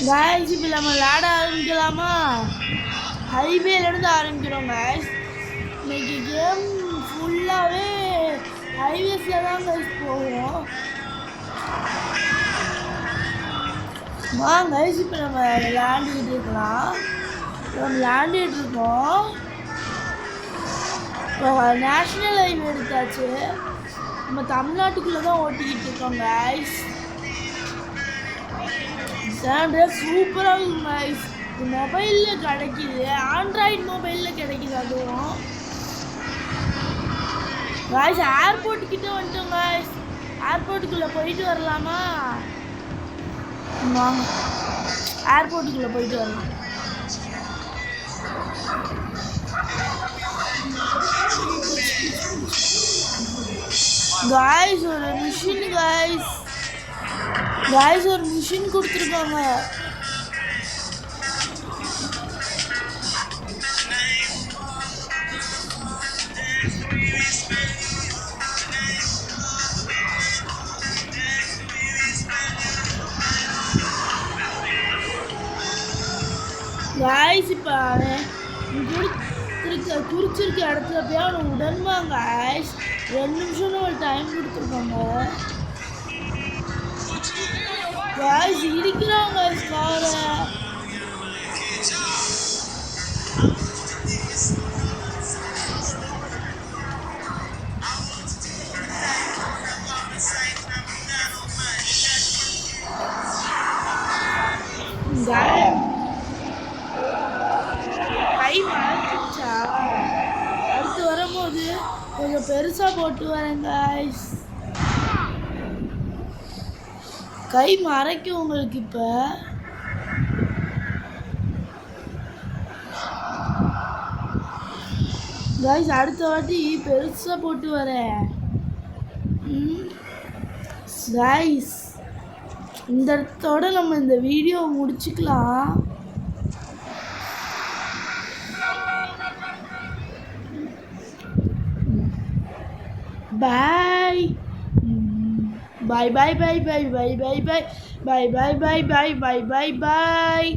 Guys இப்போ நம்ம விளையாட ஆரம்பிக்கலாமா? ஹைவேலேருந்து ஆரம்பிக்கிறோம் गाइस. இன்னைக்கு கேம் ஃபுல்லாகவே ஹைவேஸில் தான் गाइस போகிறோம். गाइस இப்போ நம்ம விளையாண்டுக்கிட்டு இருக்கலாம். நம்ம விளையாண்டுக்கிட்டு இருக்கோம். இப்போ நேஷ்னல் ஹைவே எடுத்தாச்சு. நம்ம தமிழ்நாட்டுக்குள்ளே தான் ஓட்டிக்கிட்டு இருக்கோம் गाइस. சூப்பராக இருக்கும் गाइस. மொபைலில் கிடைக்கிது, ஆண்ட்ராய்டு மொபைலில் கிடைக்கிது. அதுவும் गाइस ஏர்போர்ட் கிட்ட வந்துட்டோம் गाइस. ஏர்போர்ட்டுக்குள்ளே போயிட்டு வரலாமா? வாங்க ஏர்போர்ட்டுக்குள்ளே போயிட்டு வரலாம். गाइस ஒரு மிஷின் गाइस ஒரு மிஷின் கொடுத்துருக்காங்க. गाइस இப்போ குறிச்சிருக்க இடத்துல போய் அவனை உடன்பாங்க गाइस. 2 நிமிஷம் ஒரு டைம் கொடுத்துருக்காங்க गाइस. இடிக்கிறாங்க காரை. கை மறைச்சிச்சா? அடுத்து வரும்போது கொஞ்சம் பெருசாக போட்டு வரேன் गाइस. கை மறைக்கும் உங்களுக்கு. இப்போ गाइस அடுத்த வாட்டி பெருசாக போட்டு வரேன் गाइस. இந்த இடத்தோட நம்ம இந்த வீடியோ முடிச்சுக்கலாம். பாய் பாய் பாய் பாய் பாய் பாய் பாய் பாய் பாய் பாய் பாய் பாய் பாய் பாய் பாய்.